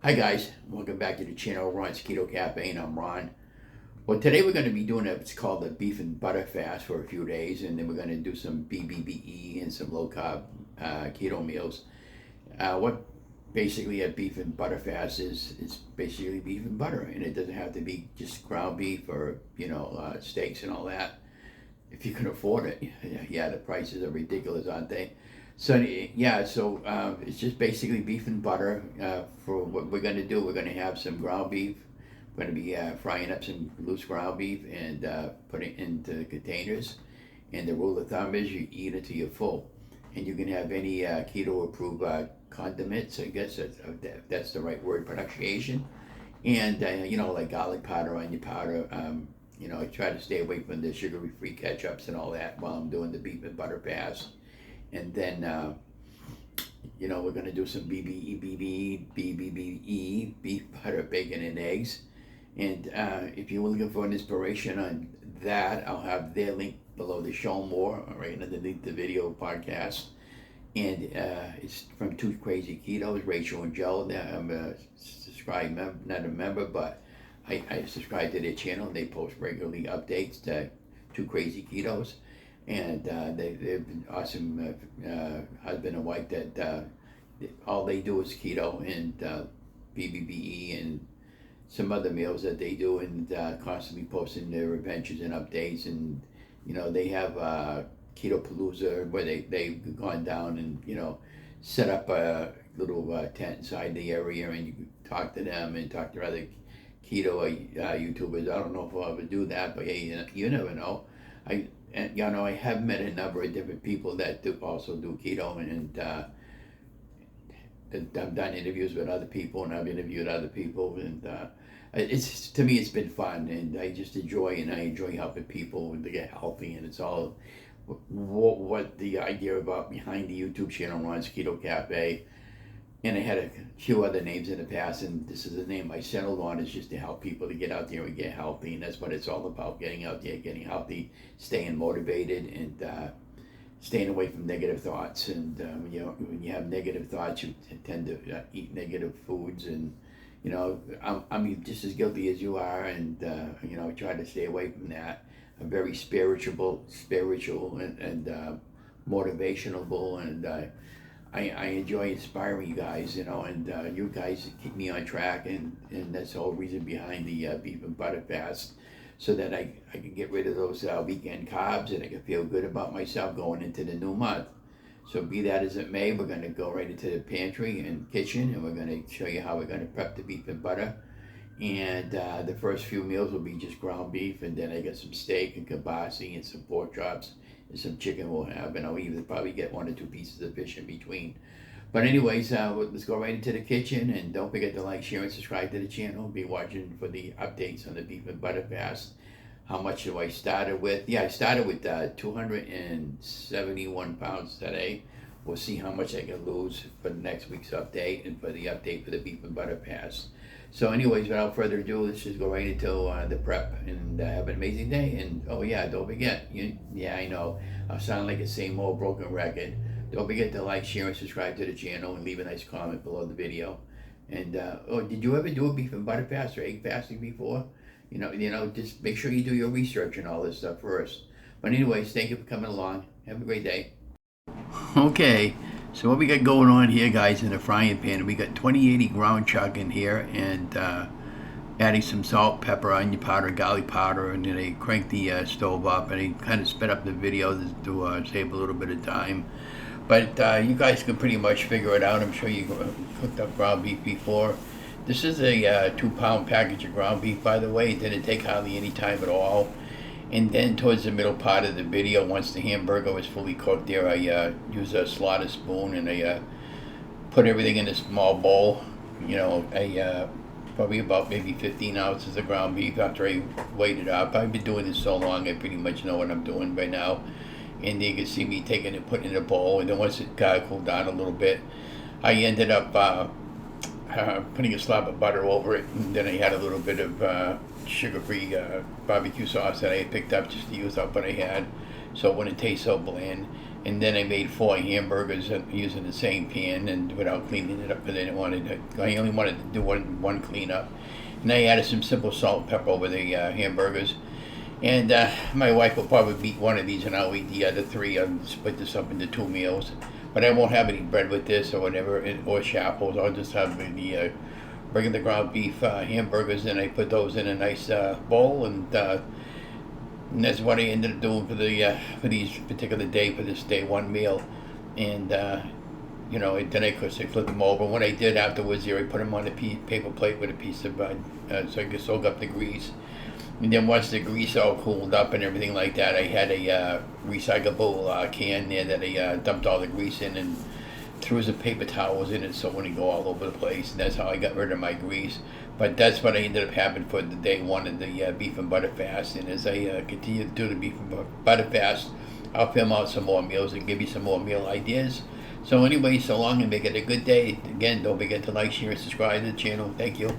Hi guys, welcome back to the channel. Ron's Keto Cafe, and I'm Ron. Well, today we're going to be doing it's called the beef and butter fast for a few days, and then we're going to do some BBBE and some low-carb keto meals. What basically a beef and butter fast is, it's basically beef and butter, and it doesn't have to be just ground beef or steaks and all that. If you can afford it, yeah, the prices are ridiculous, aren't they? So yeah, it's just basically beef and butter. For what we're going to do, we're going to have some ground beef. We're going to be frying up some loose ground beef and putting it into containers. And the rule of thumb is you eat it till you're full. And you can have any keto approved condiments, I guess that's the right word, pronunciation. And like garlic powder, onion powder. I try to stay away from the sugary-free ketchups and all that while I'm doing the beef and butter fast. And then, we're going to do some BBBE, beef, butter, bacon, and eggs. And if you're looking for an inspiration on that, I'll have their link below the show more, right underneath the video podcast. And it's from Two Krazy Ketos, Rachel and Joe. I'm a subscribed member, not a member, but I subscribe to their channel. They post regularly updates to Two Krazy Ketos. And they've been awesome husband and wife that all they do is keto and BBBE and some other meals that they do, and constantly posting their adventures and updates. And they have Keto Palooza where they've gone down and set up a little tent inside the area, and you can talk to them and talk to other keto YouTubers. I don't know if I'll ever do that, but hey, you never know. I have met a number of different people that also do keto, and I've done interviews with other people, and I've interviewed other people, and to me it's been fun, and I just enjoy helping people to get healthy, and it's all what the idea about behind the YouTube channel Ron's Keto Cafe. And I had a few other names in the past, and this is the name I settled on, is just to help people to get out there and get healthy. And that's what it's all about, getting out there, getting healthy, staying motivated, and staying away from negative thoughts. And when you have negative thoughts, you tend to eat negative foods. And I'm just as guilty as you are, and I try to stay away from that. I'm very spiritual and motivational, and I enjoy inspiring you guys, and you guys keep me on track, and that's the whole reason behind the beef and butter fast, so that I can get rid of those weekend carbs, and I can feel good about myself going into the new month. So be that as it may, we're going to go right into the pantry and kitchen, and we're going to show you how we're going to prep the beef and butter. And the first few meals will be just ground beef, and then I got some steak and kielbasa and some pork chops. And some chicken we'll have, and I'll even probably get 1 or 2 pieces of fish in between. But anyways, let's go right into the kitchen, and don't forget to like, share, and subscribe to the channel. Be watching for the updates on the beef and butter fast. How much do I started with? Yeah, I started with 271 pounds today. We'll see how much I can lose for the next week's update and for the update for the beef and butter fast. So anyways, without further ado, let's just go right into the prep, and have an amazing day. And oh yeah, don't forget, I know I'll sound like the same old broken record. Don't forget to like, share, and subscribe to the channel, and leave a nice comment below the video. And did you ever do a beef and butter fast or egg fasting before? Just make sure you do your research and all this stuff first. But anyways, thank you for coming along. Have a great day. Okay. So what we got going on here, guys, in the frying pan, we got 2080 ground chuck in here, and adding some salt, pepper, onion powder, garlic powder, and then I crank the stove up, and I kind of sped up the video to save a little bit of time. But you guys can pretty much figure it out. I'm sure you cooked up ground beef before. This is a 2-pound package of ground beef, by the way. It didn't take hardly any time at all. And then towards the middle part of the video, once the hamburger was fully cooked there, I used a slaughter spoon, and I put everything in a small bowl. Probably about maybe 15 ounces of ground beef after I weighed it up. I've been doing this so long, I pretty much know what I'm doing by now. And you can see me taking it, putting it in a bowl. And then once it got cooled down a little bit, I ended up putting a slab of butter over it, and then I had a little bit of sugar-free barbecue sauce that I had picked up just to use up what I had, so it wouldn't taste so bland. And then I made 4 hamburgers using the same pan and without cleaning it up because I only wanted to do one cleanup. And I added some simple salt and pepper over the hamburgers. And my wife will probably eat one of these and I'll eat the other 3. I'll split this up into 2 meals. But I won't have any bread with this or whatever, or shackles. I'll just have the regular ground beef hamburgers, and I put those in a nice bowl, and that's what I ended up doing for these particular day, for this day 1 meal. And then I flip them over. When I did afterwards, I put them on a paper plate with a piece of so I could soak up the grease. And then once the grease all cooled up and everything like that, I had a recyclable can there that I dumped all the grease in and threw some paper towels in it so it wouldn't go all over the place. And that's how I got rid of my grease. But that's what I ended up having for the day 1 of the beef and butter fast. And as I continue to do the beef and butter fast, I'll film out some more meals and give you some more meal ideas. So anyway, so long and make it a good day. Again, don't forget to like, share, and subscribe to the channel. Thank you.